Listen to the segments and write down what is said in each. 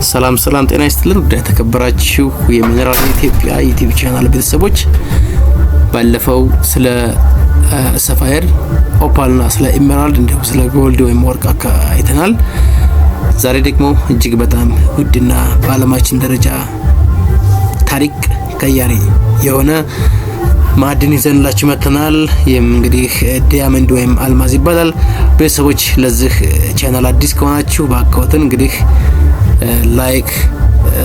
ሰላም ጤና ይስጥልን። ወደ ተከበራችሁ የሚነራል ኢትዮጵያ ዩቲዩብ ቻናል ቤተሰቦች ባለፈው ስለ ሰፋየር ኦፓልና ስለ ኢሜራልድ እንዲሁም ስለ ጎልድ ወይም ወርቅ አይተናል። ዛሬ ደግሞ እጅግ በጣም ውድና በዓለማችን ደረጃ ታሪክ ቀያሪ የሆነ ማዕድን ይዘንላችሁ መጥተናል። ይህም እንግዲህ ዲያመንድ ወይም አልማዝ ይባላል። ቤተሰቦች ለዚህ ቻናል አዲስ ከሆናችሁ በአካውንትን እንግዲህ ላይክ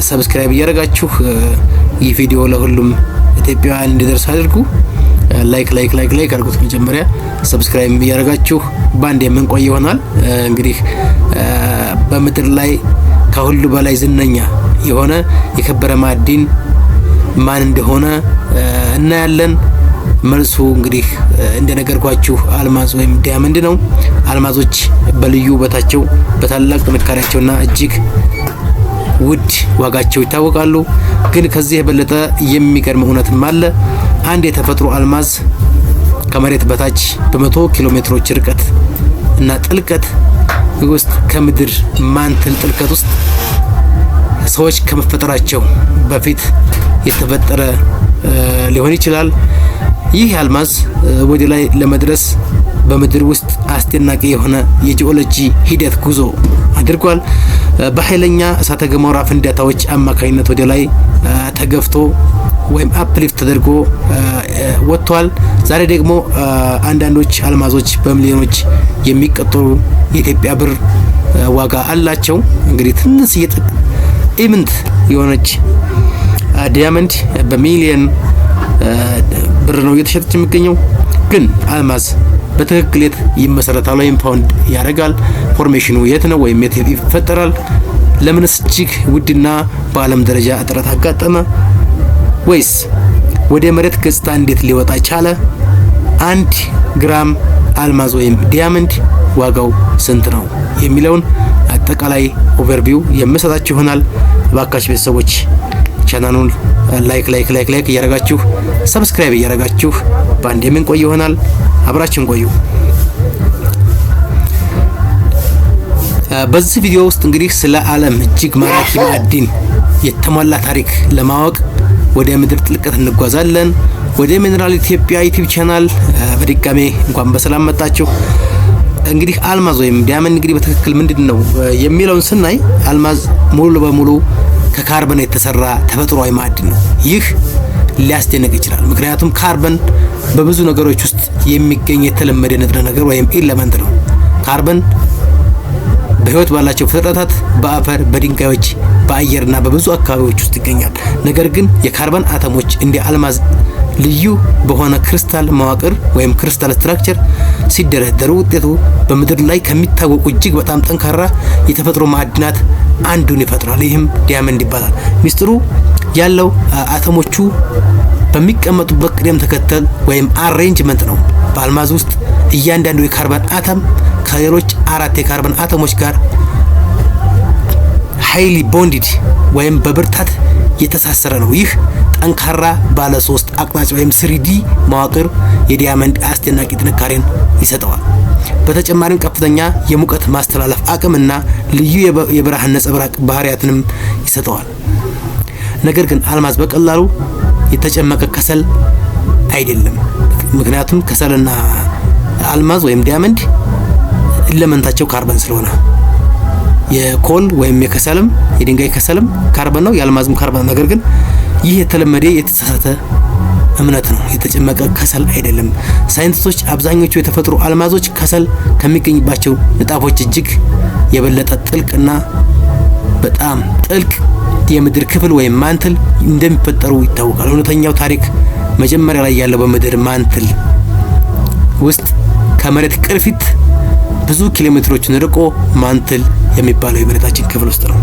ሰብስክራይብ እያደረጋችሁ ይህ ቪዲዮ ለሁሉም ኢትዮጵያውያን እንዲደርስ አድርጉ። ላይክ አድርጉት። መጀመሪያ ሰብስክራይብ እያደረጋችሁ ባንድ የምንቆይ ይሆናል። እንግዲህ በምድር ላይ ከሁሉ በላይ ዝነኛ የሆነ የከበረ ማዕድን ማን እንደሆነ እናያለን። መልሱ እንግዲህ እንደነገርኳችሁ አልማዝ ወይም ዲያመንድ ነው። አልማዞች በልዩ ውበታቸው በታላቅ ጥንካሬያቸውና እጅግ ውድ ዋጋቸው ይታወቃሉ። ግን ከዚህ የበለጠ የሚገርም እውነትም አለ። አንድ የተፈጥሮ አልማዝ ከመሬት በታች በ100 ኪሎ ሜትሮች ርቀት እና ጥልቀት ውስጥ ከምድር ማንትል ጥልቀት ውስጥ ሰዎች ከመፈጠራቸው በፊት የተፈጠረ ሊሆን ይችላል። ይህ አልማዝ ወደ ላይ ለመድረስ በምድር ውስጥ አስደናቂ የሆነ የጂኦሎጂ ሂደት ጉዞ አድርጓል። በኃይለኛ እሳተ ገሞራ ፍንዳታዎች አማካኝነት ወደ ላይ ተገፍቶ ወይም አፕሊፍት ተደርጎ ወጥቷል። ዛሬ ደግሞ አንዳንዶች አልማዞች በሚሊዮኖች የሚቆጠሩ የኢትዮጵያ ብር ዋጋ አላቸው። እንግዲህ ትንሽ ኢምንት የሆነች ዲያመንድ በሚሊዮን ብር ነው እየተሸጠች የሚገኘው። ግን አልማዝ በትክክል የት ይመሰረታል ወይም ፋውንድ ያደርጋል? ፎርሜሽኑ የት ነው ወይም የት ይፈጠራል? ለምንስ እጅግ ውድና በዓለም ደረጃ እጥረት አጋጠመ? ወይስ ወደ መሬት ገጽታ እንዴት ሊወጣ ቻለ? 1 ግራም አልማዝ ወይም ዲያመንድ ዋጋው ስንት ነው የሚለውን አጠቃላይ ኦቨርቪው የምሰጣችሁ ይሆናል። እባካችሁ ቤተሰቦች ቻናሉን ላይክ እያደረጋችሁ ሰብስክራይብ እያደረጋችሁ ባንድ የምንቆይ ይሆናል። አብራችን ቆዩ። በዚህ ቪዲዮ ውስጥ እንግዲህ ስለ ዓለም እጅግ ማራኪ ማዕድን የተሟላ ታሪክ ለማወቅ ወደ ምድር ጥልቀት እንጓዛለን። ወደ ሚነራል ኢትዮጵያ ዩቲዩብ ቻናል በድጋሜ እንኳን በሰላም መጣችሁ። እንግዲህ አልማዝ ወይም ዲያመንድ እንግዲህ በትክክል ምንድነው የሚለውን ስናይ አልማዝ ሙሉ በሙሉ ከካርበን የተሰራ ተፈጥሯዊ ማዕድን ነው። ይህ ሊያስደንቅ ይችላል። ምክንያቱም ካርበን በብዙ ነገሮች ውስጥ የሚገኝ የተለመደ ንጥረ ነገር ወይም ኤሌመንት ነው። ካርበን በህይወት ባላቸው ፍጥረታት፣ በአፈር፣ በድንጋዮች፣ በአየርና በብዙ አካባቢዎች ውስጥ ይገኛል። ነገር ግን የካርበን አተሞች እንደ አልማዝ ልዩ በሆነ ክሪስታል መዋቅር ወይም ክሪስታል ስትራክቸር ሲደረደሩ ውጤቱ በምድር ላይ ከሚታወቁ እጅግ በጣም ጠንካራ የተፈጥሮ ማዕድናት አንዱን ይፈጥራል። ይህም ዲያመንድ ይባላል። ሚስጥሩ ያለው አተሞቹ በሚቀመጡበት ቅደም ተከተል ወይም አሬንጅመንት ነው። በአልማዝ ውስጥ እያንዳንዱ የካርበን አተም ከሌሎች 4 የካርበን አተሞች ጋር ሃይሊ ቦንዲድ ወይም በብርታት የተሳሰረ ነው። ይህ ጠንካራ ባለ 3 አቅጣጫ ወይም 3D መዋቅር የዲያመንድ አስደናቂ ጥንካሬን ይሰጠዋል። በተጨማሪም ከፍተኛ የሙቀት ማስተላለፍ አቅምና ልዩ የብርሃን ነጸብራቅ ባህሪያትንም ይሰጠዋል። ነገር ግን አልማዝ በቀላሉ የተጨመቀ ከሰል አይደለም። ምክንያቱም ከሰልና አልማዝ ወይም ዲያመንድ ኤሌመንታቸው ካርበን ስለሆነ የኮል ወይም የከሰልም የድንጋይ ከሰልም ካርበን ነው፣ የአልማዝም ካርበን ነው። ነገር ግን ይህ የተለመደ የተሳሳተ እምነት ነው። የተጨመቀ ከሰል አይደለም። ሳይንቲስቶች አብዛኞቹ የተፈጥሮ አልማዞች ከሰል ከሚገኝባቸው ንጣፎች እጅግ የበለጠ ጥልቅና በጣም ጥልቅ የምድር ክፍል ወይም ማንትል እንደሚፈጠሩ ይታወቃል። እውነተኛው ታሪክ መጀመሪያ ላይ ያለው በምድር ማንትል ውስጥ ከመሬት ቅርፊት ብዙ ኪሎ ሜትሮችን ርቆ ማንትል የሚባለው የመሬታችን ክፍል ውስጥ ነው።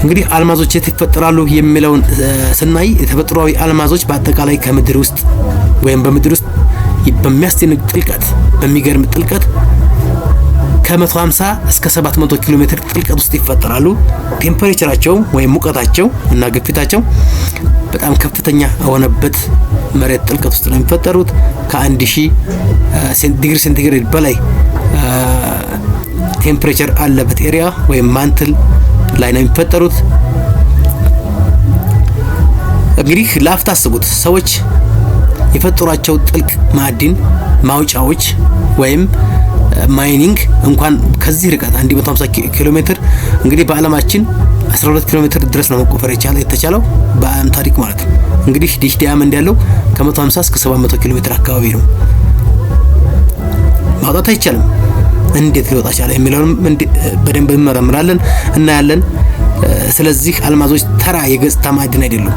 እንግዲህ አልማዞች የት ይፈጠራሉ የሚለውን ስናይ የተፈጥሯዊ አልማዞች በአጠቃላይ ከምድር ውስጥ ወይም በምድር ውስጥ በሚያስደንቅ ጥልቀት በሚገርም ጥልቀት ከ150 እስከ 700 ኪሎ ሜትር ጥልቀት ውስጥ ይፈጠራሉ። ቴምፐሬቸራቸው ወይም ሙቀታቸው እና ግፊታቸው በጣም ከፍተኛ የሆነበት መሬት ጥልቀት ውስጥ ነው የሚፈጠሩት። ከ1000 ዲግሪ ሴንቲግሬድ በላይ ቴምፕሬቸር አለበት ኤሪያ ወይም ማንትል ላይ ነው የሚፈጠሩት። እንግዲህ ላፍታ አስቡት። ሰዎች የፈጠሯቸው ጥልቅ ማዕድን ማውጫዎች ወይም ማይኒንግ እንኳን ከዚህ ርቀት 150 ኪሎ ሜትር እንግዲህ በአለማችን 12 ኪሎ ሜትር ድረስ ነው መቆፈር የተቻለው በዓለም ታሪክ ማለት ነው። እንግዲህ ዲሽ ዳያመንድ ያለው ከ150 እስከ 700 ኪሎ ሜትር አካባቢ ነው። ማውጣት አይቻልም። እንዴት ሊወጣ ቻለ የሚለውንም በደንብ እንመረምራለን እናያለን። ስለዚህ አልማዞች ተራ የገጽታ ማዕድን አይደሉም።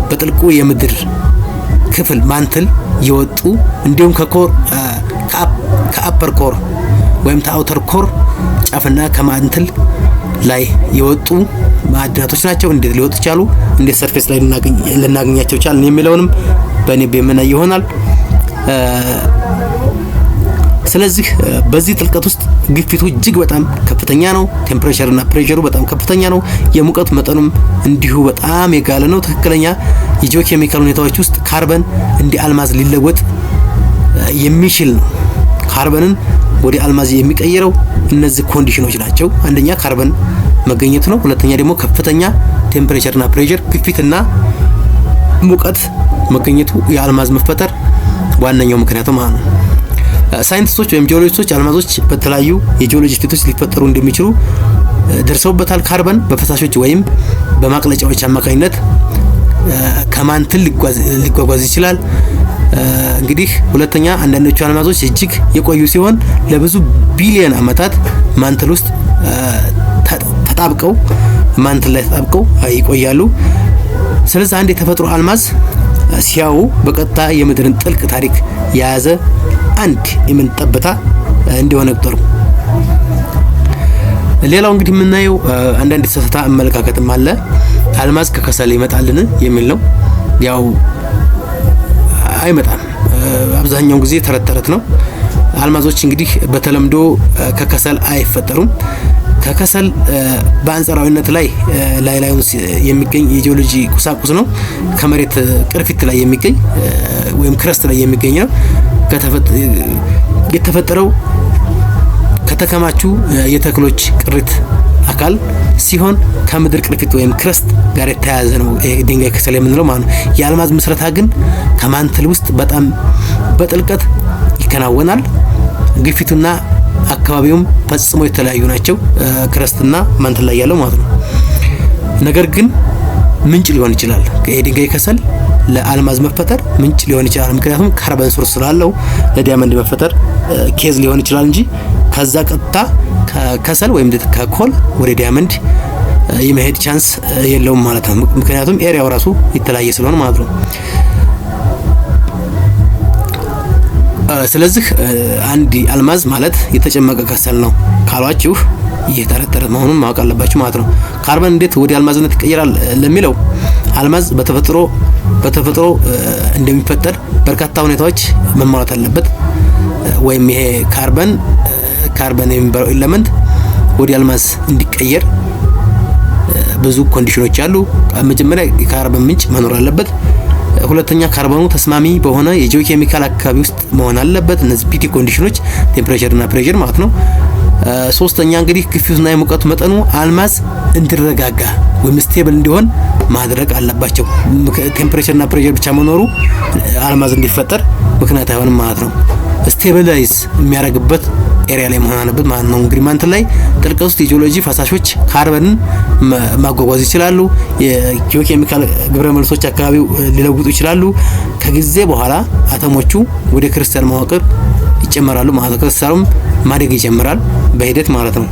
በጥልቁ የምድር ክፍል ማንትል የወጡ እንዲሁም ከአፐር ኮር ወይም ከአውተር ኮር ጫፍና ከማንትል ላይ የወጡ ማዕድናቶች ናቸው። እንዴት ሊወጡ ቻሉ፣ እንዴት ሰርፌስ ላይ ልናገኛቸው ቻልን የሚለውንም በእኔ በመናይ ይሆናል። ስለዚህ በዚህ ጥልቀት ውስጥ ግፊቱ እጅግ በጣም ከፍተኛ ነው። ቴምፕሬቸር እና ፕሬሸሩ በጣም ከፍተኛ ነው። የሙቀት መጠኑም እንዲሁ በጣም የጋለ ነው። ትክክለኛ የጂኦኬሚካል ሁኔታዎች ውስጥ ካርበን እንደ አልማዝ ሊለወጥ የሚችል ነው። ካርበንን ወደ አልማዝ የሚቀይረው እነዚህ ኮንዲሽኖች ናቸው። አንደኛ ካርበን መገኘቱ ነው። ሁለተኛ ደግሞ ከፍተኛ ቴምፕሬቸር እና ፕሬሸር ግፊትና ሙቀት መገኘቱ የአልማዝ መፈጠር ዋነኛው ምክንያቱ ማለት ነው። ሳይንቲስቶች ወይም ጂኦሎጂስቶች አልማዞች በተለያዩ የጂኦሎጂ ስቴቶች ሊፈጠሩ እንደሚችሉ ደርሰውበታል። ካርበን በፈሳሾች ወይም በማቅለጫዎች አማካኝነት ከማንትል ሊጓጓዝ ይችላል። እንግዲህ ሁለተኛ አንዳንዶቹ አልማዞች እጅግ የቆዩ ሲሆን ለብዙ ቢሊዮን ዓመታት ማንትል ውስጥ ተጣብቀው ማንትል ላይ ተጣብቀው ይቆያሉ። ስለዚህ አንድ የተፈጥሮ አልማዝ ሲያዩ በቀጥታ የምድርን ጥልቅ ታሪክ የያዘ አንድ የምንጠብታ እንደሆነ ቁጥሩ። ሌላው እንግዲህ የምናየው አንዳንድ የተሳሳተ አመለካከትም አለ። አልማዝ ከከሰል ይመጣልን የሚል ነው። ያው አይመጣም። አብዛኛው ጊዜ ተረት ነው። አልማዞች እንግዲህ በተለምዶ ከከሰል አይፈጠሩም። ከከሰል በአንጻራዊነት ላይ የሚገኝ የጂኦሎጂ ቁሳቁስ ነው። ከመሬት ቅርፊት ላይ የሚገኝ ወይም ክረስት ላይ የሚገኝ ነው። የተፈጠረው ከተከማቹ የተክሎች ቅሪት አካል ሲሆን ከምድር ቅርፊት ወይም ክረስት ጋር የተያያዘ ነው ድንጋይ ከሰል የምንለው ማለት ነው። የአልማዝ ምስረታ ግን ከማንትል ውስጥ በጣም በጥልቀት ይከናወናል። ግፊቱና አካባቢውም ፈጽሞ የተለያዩ ናቸው፣ ክረስትና ማንትል ላይ ያለው ማለት ነው። ነገር ግን ምንጭ ሊሆን ይችላል። የድንጋይ ከሰል ለአልማዝ መፈጠር ምንጭ ሊሆን ይችላል። ምክንያቱም ካርበን ሶርስ ስላለው ለዲያመንድ መፈጠር ኬዝ ሊሆን ይችላል እንጂ ከዛ ቀጥታ ከከሰል ወይም ከኮል ወደ ዲያመንድ የመሄድ ቻንስ የለውም ማለት ነው። ምክንያቱም ኤሪያው ራሱ የተለያየ ስለሆነ ማለት ነው። ስለዚህ አንድ አልማዝ ማለት የተጨመቀ ከሰል ነው ካሏችሁ ይህ ተረት መሆኑን ማወቅ አለባችሁ ማለት ነው። ካርበን እንዴት ወደ አልማዝነት ይቀየራል ለሚለው አልማዝ በተፈጥሮ እንደሚፈጠር በርካታ ሁኔታዎች መሟላት አለበት። ወይም ይሄ ካርበን የሚባለው ኤሌመንት ወደ አልማዝ እንዲቀየር ብዙ ኮንዲሽኖች አሉ። መጀመሪያ የካርበን ምንጭ መኖር አለበት። ሁለተኛ ካርበኑ ተስማሚ በሆነ የጂኦኬሚካል አካባቢ ውስጥ መሆን አለበት። እነዚህ ፒቲ ኮንዲሽኖች ቴምፕሬቸር እና ፕሬሸር ማለት ነው። ሶስተኛ እንግዲህ ግፊቱና የሙቀቱ መጠኑ አልማዝ እንዲረጋጋ ወይም ስቴብል እንዲሆን ማድረግ አለባቸው። ቴምፕሬቸር እና ፕሬሸር ብቻ መኖሩ አልማዝ እንዲፈጠር ምክንያት አይሆንም ማለት ነው። ስቴብላይዝ የሚያደርግበት ኤሪያ ላይ መሆን አለበት ማለት ነው። እንግዲህ ማንትል ላይ ጥልቀት ውስጥ የጂኦሎጂ ፈሳሾች ካርበንን ማጓጓዝ ይችላሉ። የጂኦኬሚካል ግብረ መልሶች አካባቢው ሊለውጡ ይችላሉ። ከጊዜ በኋላ አተሞቹ ወደ ክሪስታል መዋቅር ይጨመራሉ ማለት ነው። ክሪስታሉም ማደግ ይጀምራል በሂደት ማለት ነው።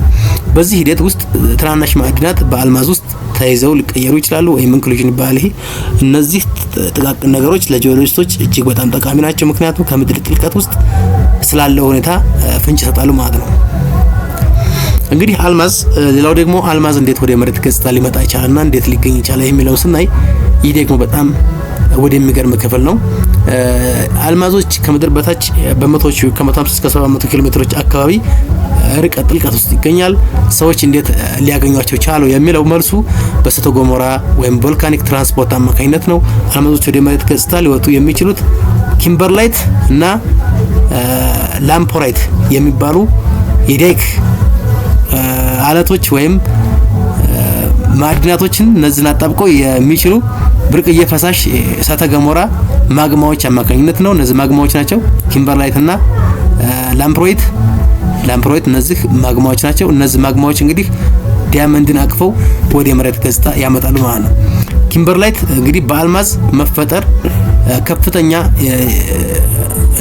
በዚህ ሂደት ውስጥ ትናንሽ ማዕድናት በአልማዝ ውስጥ ተይዘው ሊቀየሩ ይችላሉ ወይም ኢንክሉዥን ይባላል። ይሄ እነዚህ ጥቃቅን ነገሮች ለጂኦሎጂስቶች እጅግ በጣም ጠቃሚ ናቸው። ምክንያቱም ከምድር ጥልቀት ውስጥ ስላለው ሁኔታ ፍንጭ ይሰጣሉ ማለት ነው። እንግዲህ አልማዝ ሌላው ደግሞ አልማዝ እንዴት ወደ መሬት ገጽታ ሊመጣ ይችላልና እንዴት ሊገኝ ይችላል የሚለው ስናይ ይህ ደግሞ በጣም ወደሚገርም ክፍል ነው። አልማዞች ከምድር በታች በመቶዎች ከ150 እስከ 700 ኪሎ ሜትሮች አካባቢ ርቀት ጥልቀት ውስጥ ይገኛል። ሰዎች እንዴት ሊያገኟቸው ቻሉ የሚለው መልሱ በእሳተ ገሞራ ወይም ቮልካኒክ ትራንስፖርት አማካኝነት ነው። አልማዞች ወደ መሬት ገጽታ ሊወጡ የሚችሉት ኪምበርላይት እና ላምፖራይት የሚባሉ የዳይክ አለቶች ወይም ማዕድናቶችን እነዚህን አጣብቀው የሚችሉ ብርቅዬ ፈሳሽ እሳተ ገሞራ ማግማዎች አማካኝነት ነው። እነዚህ ማግማዎች ናቸው ኪምበርላይት እና ላምፕሮይት እነዚህ ማግማዎች ናቸው። እነዚህ ማግማዎች እንግዲህ ዲያመንድን አቅፈው ወደ መሬት ገጽታ ያመጣሉ ማለት ነው። ኪምበርላይት እንግዲህ በአልማዝ መፈጠር ከፍተኛ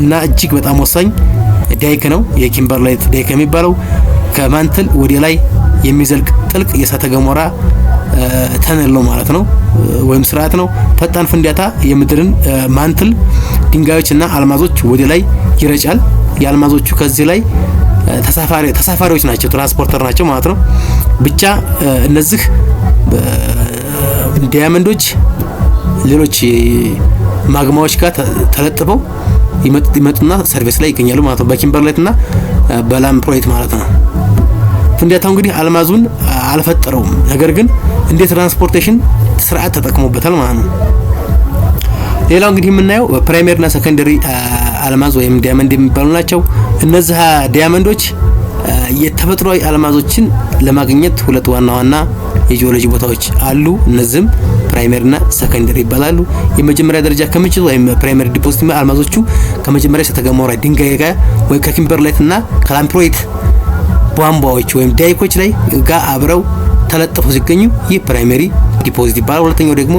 እና እጅግ በጣም ወሳኝ ዳይክ ነው። የኪምበርላይት ዳይክ የሚባለው ከማንትል ወደ ላይ የሚዘልቅ ጥልቅ የእሳተ ገሞራ ተነል ነው ማለት ነው፣ ወይም ስርዓት ነው። ፈጣን ፍንዳታ የምድርን ማንትል ድንጋዮችና አልማዞች ወደ ላይ ይረጫል። የአልማዞቹ ከዚህ ላይ ተሳፋሪዎች ናቸው፣ ትራንስፖርተር ናቸው ማለት ነው። ብቻ እነዚህ ዲያመንዶች ሌሎች ማግማዎች ጋር ተለጥፈው ይመጡና ሰርፌስ ላይ ይገኛሉ ማለት ነው፣ በኪምበርላይት እና በላምፕሮይት ማለት ነው። ፍንዳታው እንግዲህ አልማዙን አልፈጠረውም፣ ነገር ግን እንደ ትራንስፖርቴሽን ስርዓት ተጠቅሞበታል ማለት ነው። ሌላው እንግዲህ የምናየው ፕራይመሪ እና ሰከንደሪ አልማዝ ወይም ዲያመንድ የሚባሉ ናቸው። እነዚህ ዲያመንዶች የተፈጥሯዊ አልማዞችን ለማግኘት ሁለት ዋና የጂኦሎጂ ቦታዎች አሉ። እነዚህም ፕራይመሪ እና ሰከንደሪ ይባላሉ። የመጀመሪያ ደረጃ ክምችት ወይም ፕራይመሪ ዲፖዚት አልማዞቹ ከመጀመሪያ እሳተ ገሞራ ድንጋይ ጋር ወይ ከኪምበርላይት እና ከላምፕሮይት ቧንቧዎች ወይም ዳይኮች ላይ ጋር አብረው ተለጥፈው ሲገኙ ይህ ፕራይመሪ ዲፖዚት ይባላል። ሁለተኛው ደግሞ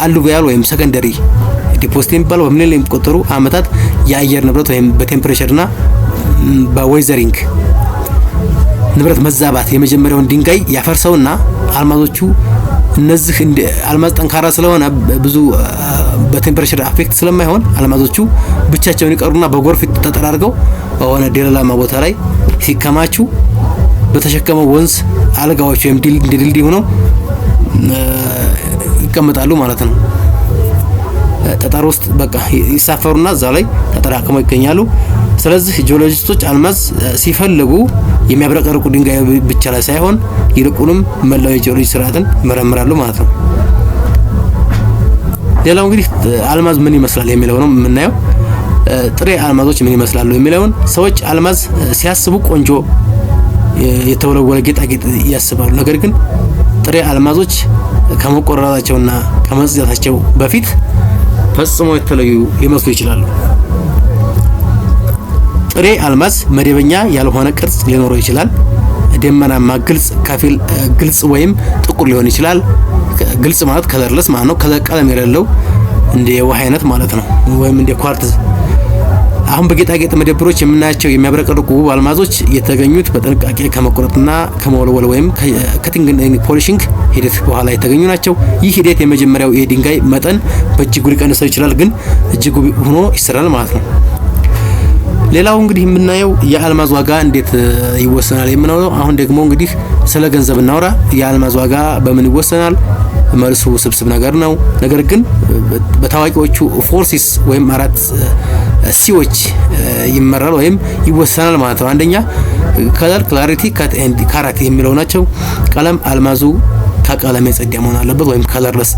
አሉቪያል ወይም ሰከንደሪ ዲፖዚት የሚባለው በሚሊዮን የሚቆጠሩ አመታት የአየር ንብረት ወይም በቴምፕሬቸር እና በዌዘሪንግ ንብረት መዛባት የመጀመሪያውን ድንጋይ ያፈርሰውና አልማዞቹ እነዚህ አልማዝ ጠንካራ ስለሆነ ብዙ በቴምፕሬቸር አፌክት ስለማይሆን አልማዞቹ ብቻቸውን ይቀሩና በጎርፍ ተጠራርገው በሆነ ደለላማ ቦታ ላይ ሲከማቹ በተሸከመው ወንዝ አልጋዎች ወይም ድልድይ ሆነው ይቀመጣሉ ማለት ነው። ጠጠር ውስጥ በቃ ይሳፈሩና እዛ ላይ ተጠራቅመው ይገኛሉ። ስለዚህ ጂኦሎጂስቶች አልማዝ ሲፈልጉ የሚያብረቀርቁ ድንጋይ ብቻ ላይ ሳይሆን ይልቁንም መላው የጂኦሎጂ ስርዓትን ይመረምራሉ ማለት ነው። ሌላው እንግዲህ አልማዝ ምን ይመስላል የሚለው ነው የምናየው። ጥሬ አልማዞች ምን ይመስላሉ የሚለውን ሰዎች አልማዝ ሲያስቡ ቆንጆ የተወለወለ ጌጣጌጥ ያስባሉ። ነገር ግን ጥሬ አልማዞች ከመቆረጣቸውና ከመጽዳታቸው በፊት ፈጽሞ የተለዩ ሊመስሉ ይችላሉ። ጥሬ አልማዝ መደበኛ ያልሆነ ቅርጽ ሊኖረው ይችላል። ደመናማ፣ ግልጽ፣ ከፊል ግልጽ ወይም ጥቁር ሊሆን ይችላል። ግልጽ ማለት ከለርለስ ማለት ነው። ቀለም የሌለው እንደ ውሃ አይነት ማለት ነው፣ ወይም እንደ ኳርትዝ። አሁን በጌጣጌጥ መደብሮች የምናያቸው የሚያብረቀርቁ አልማዞች የተገኙት በጥንቃቄ ከመቆረጥና ከመወልወል ወይም ከቲንግ ፖሊሽንግ ሂደት በኋላ የተገኙ ናቸው። ይህ ሂደት የመጀመሪያው የድንጋይ መጠን በእጅጉ ሊቀንሰው ይችላል፣ ግን እጅጉ ሆኖ ይሰራል ማለት ነው። ሌላው እንግዲህ የምናየው የአልማዝ ዋጋ እንዴት ይወሰናል የምንለው። አሁን ደግሞ እንግዲህ ስለ ገንዘብ እናወራ። የአልማዝ ዋጋ በምን ይወሰናል? መልሱ ስብስብ ነገር ነው። ነገር ግን በታዋቂዎቹ ፎርሲስ ወይም 4 ሲዎች ይመራል ወይም ይወሰናል ማለት ነው። አንደኛ ከለር፣ ክላሪቲ፣ ካት ኤንድ ካራት የሚለው ናቸው። ቀለም፣ አልማዙ ከቀለም የጸዳ መሆን አለበት ወይም ከለርለስ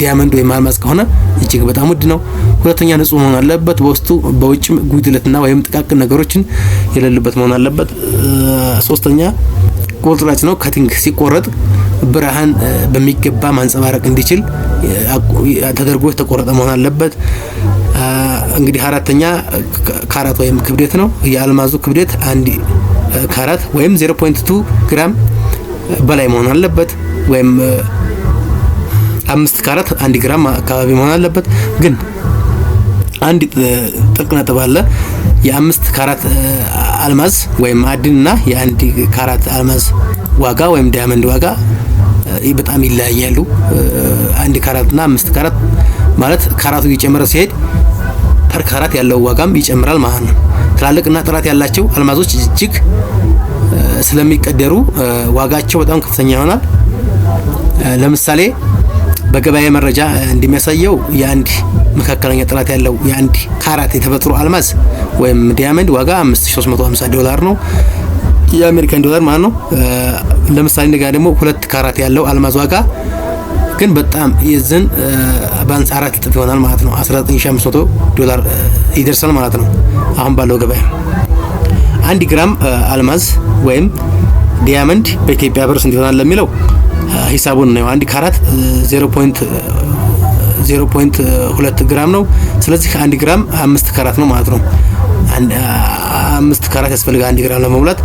ዲያመንድ ወይም አልማዝ ከሆነ እጅግ በጣም ውድ ነው። ሁለተኛ ንጹህ መሆን አለበት። በውስጡ በውጭም ጉድለትና ወይም ጥቃቅን ነገሮችን የሌሉበት መሆን አለበት። ሶስተኛ ቁርጥራጭ ነው። ከቲንግ ሲቆረጥ ብርሃን በሚገባ ማንጸባረቅ እንዲችል ተደርጎ የተቆረጠ መሆን አለበት። እንግዲህ አራተኛ ካራት ወይም ክብደት ነው። የአልማዙ ክብደት 1 ካራት ወይም 0.2 ግራም በላይ መሆን አለበት። ወይም 5 ካራት 1 ግራም አካባቢ መሆን አለበት። ግን አንድ ጥልቅ ነጥብ አለ። የ5 ካራት አልማዝ ወይም ማዕድንና የ1 ካራት አልማዝ ዋጋ ወይም ዳይመንድ ዋጋ በጣም ይለያያሉ። 1 ካራትና 5 ካራት ማለት ካራቱ እየጨመረ ሲሄድ ፐር ካራት ያለው ዋጋም ይጨምራል ማለት ነው። ትላልቅና ጥራት ያላቸው አልማዞች እጅግ ስለሚቀደሩ ዋጋቸው በጣም ከፍተኛ ይሆናል። ለምሳሌ በገበያ መረጃ እንደሚያሳየው የአንድ መካከለኛ ጥራት ያለው የ1 ካራት የተፈጥሮ አልማዝ ወይም ዲያመንድ ዋጋ $5350 ነው፣ የአሜሪካን ዶላር ማለት ነው። ለምሳሌ እንደጋ ደግሞ 2 ካራት ያለው አልማዝ ዋጋ ግን በጣም የዝን ባንስ 4 እጥፍ ይሆናል ማለት ነው። $19500 ይደርሳል ማለት ነው አሁን ባለው ገበያ። 1 ግራም አልማዝ ወይም ዲያመንድ በኢትዮጵያ ብር ስንት ይሆናል ለሚለው ሂሳቡን ነው። 1 ካራት 0.2 ግራም ነው። ስለዚህ 1 ግራም 5 ካራት ነው ማለት ነው። 5 ካራት ያስፈልጋል 1 ግራም ለመሙላት።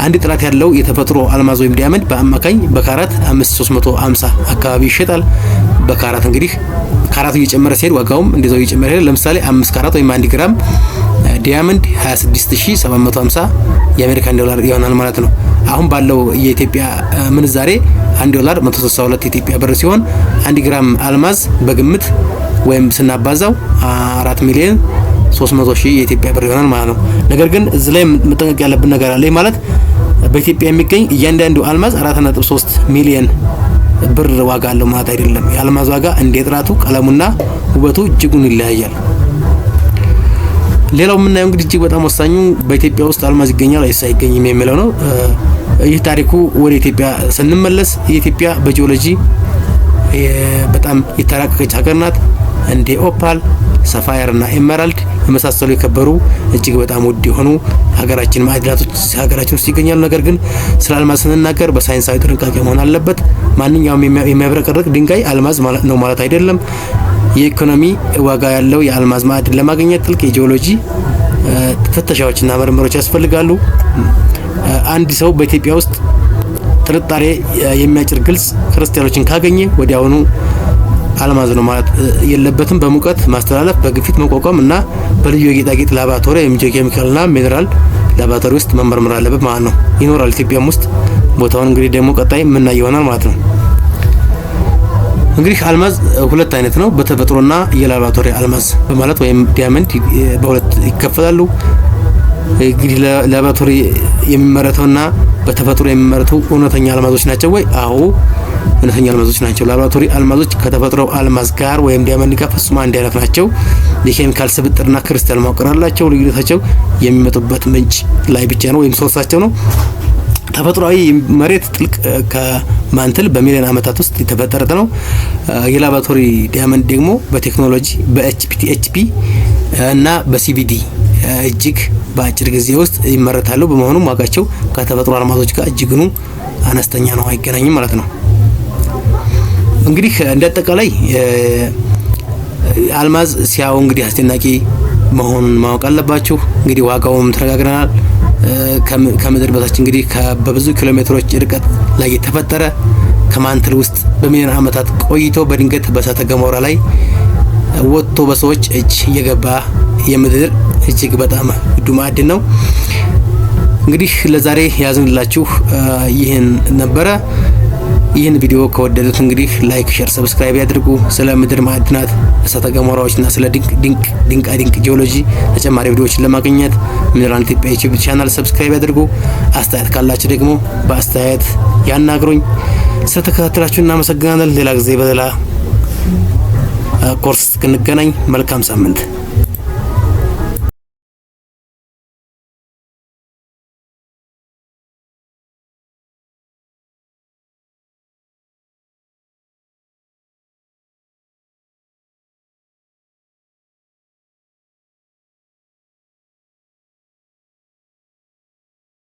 አንድ ጥራት ያለው የተፈጥሮ አልማዝ ወይም ዲያመንድ በአማካኝ በካራት 5350 አካባቢ ይሸጣል። በካራት እንግዲህ ካራቱ እየጨመረ ሲሄድ ዋጋውም እንደዛው እየጨመረ ይሄዳል። ለምሳሌ 5 ካራት ወይም 1 ግራም ዲያመንድ 26750 የአሜሪካን ዶላር ይሆናል ማለት ነው። አሁን ባለው የኢትዮጵያ ምንዛሬ 1 ዶላር 162 የኢትዮጵያ ብር ሲሆን 1 ግራም አልማዝ በግምት ወይም ስናባዛው 4 ሚሊዮን 300 ሺህ የኢትዮጵያ ብር ይሆናል ማለት ነው። ነገር ግን እዚህ ላይ መጠንቀቅ ያለብን ነገር አለ ማለት በኢትዮጵያ የሚገኝ እያንዳንዱ አልማዝ 4.3 ሚሊዮን ብር ዋጋ አለው ማለት አይደለም። የአልማዝ ዋጋ እንደ ጥራቱ፣ ቀለሙና ውበቱ እጅጉን ይለያያል። ሌላው የምናየው እንግዲህ እጅግ በጣም ወሳኙ በኢትዮጵያ ውስጥ አልማዝ ይገኛል ወይስ አይገኝም የሚለው ነው። ይህ ታሪኩ ወደ ኢትዮጵያ ስንመለስ የኢትዮጵያ በጂኦሎጂ በጣም የተራቀቀች ሀገር ናት። እንደ ኦፓል፣ ሰፋየር እና ኤመራልድ የመሳሰሉ የከበሩ እጅግ በጣም ውድ የሆኑ ሀገራችን ማዕድናቶች ሀገራችን ውስጥ ይገኛሉ። ነገር ግን ስለ አልማዝ ስንናገር በሳይንሳዊ ጥንቃቄ መሆን አለበት። ማንኛውም የሚያብረቀርቅ ድንጋይ አልማዝ ነው ማለት አይደለም። የኢኮኖሚ ዋጋ ያለው የአልማዝ ማዕድን ለማግኘት ጥልቅ የጂኦሎጂ ፍተሻዎችና ምርምሮች ያስፈልጋሉ። አንድ ሰው በኢትዮጵያ ውስጥ ጥርጣሬ የሚያጭር ግልጽ ክርስቲያኖችን ካገኘ ወዲያውኑ አልማዝ ነው ማለት የለበትም። በሙቀት ማስተላለፍ፣ በግፊት መቋቋም እና በልዩ የጌጣጌጥ ላቦራቶሪ ወይም ጂኦኬሚካልና ሚነራል ላቦራቶሪ ውስጥ መመርመር አለበት ማለት ነው። ይኖራል ኢትዮጵያም ውስጥ። ቦታውን እንግዲህ ደግሞ ቀጣይ የምናየው ይሆናል ማለት ነው። እንግዲህ አልማዝ ሁለት አይነት ነው። በተፈጥሮና የላቦራቶሪ አልማዝ በማለት ወይም ዲያመንድ በሁለት ይከፈላሉ። እንግዲህ ላቦራቶሪ የሚመረተውና በተፈጥሮ የሚመረቱ እውነተኛ አልማዞች ናቸው ወይ? አዎ እውነተኛ አልማዞች ናቸው። ላቦራቶሪ አልማዞች ከተፈጥሮ አልማዝ ጋር ወይም ዲያመንድ ጋር ፍጹም አንድ አይነት ናቸው። የኬሚካል ስብጥርና ክሪስታል መዋቅር አላቸው። ልዩነታቸው የሚመጡበት ምንጭ ላይ ብቻ ነው ወይም ሶርሳቸው ነው። ተፈጥሯዊ መሬት ጥልቅ ከማንትል በሚሊዮን ዓመታት ውስጥ የተፈጠረ ነው። የላቦራቶሪ ዲያመንድ ደግሞ በቴክኖሎጂ በኤችፒ እና በሲቪዲ እጅግ በአጭር ጊዜ ውስጥ ይመረታሉ። በመሆኑም ዋጋቸው ከተፈጥሮ አልማዞች ጋር እጅግኑ አነስተኛ ነው፣ አይገናኝም ማለት ነው። እንግዲህ እንደ አጠቃላይ አልማዝ ሲያው እንግዲህ አስደናቂ መሆኑን ማወቅ አለባችሁ። እንግዲህ ዋጋውም ተነጋግረናል። ከምድር በታች እንግዲህ በብዙ ኪሎ ሜትሮች ርቀት ላይ የተፈጠረ ከማንትል ውስጥ በሚሊዮን ዓመታት ቆይቶ በድንገት በእሳተ ገሞራ ላይ ወጥቶ በሰዎች እጅ የገባ የምድር እጅግ በጣም ውድ ማዕድን ነው። እንግዲህ ለዛሬ ያዝንላችሁ ይህን ነበረ። ይህን ቪዲዮ ከወደዱት እንግዲህ ላይክ፣ ሼር፣ ሰብስክራይብ ያድርጉ። ስለ ምድር ማዕድናት፣ እሳተ ገሞራዎችና ስለ ድንቅ ጂኦሎጂ ተጨማሪ ቪዲዮዎችን ለማግኘት ሚነራል ኢትዮጵያ ዩቲዩብ ቻናል ሰብስክራይብ ያድርጉ። አስተያየት ካላችሁ ደግሞ በአስተያየት ያናግሩኝ። ስለተከታተላችሁ እናመሰግናለን። ሌላ ጊዜ በሌላ ኮርስ እስክንገናኝ መልካም ሳምንት።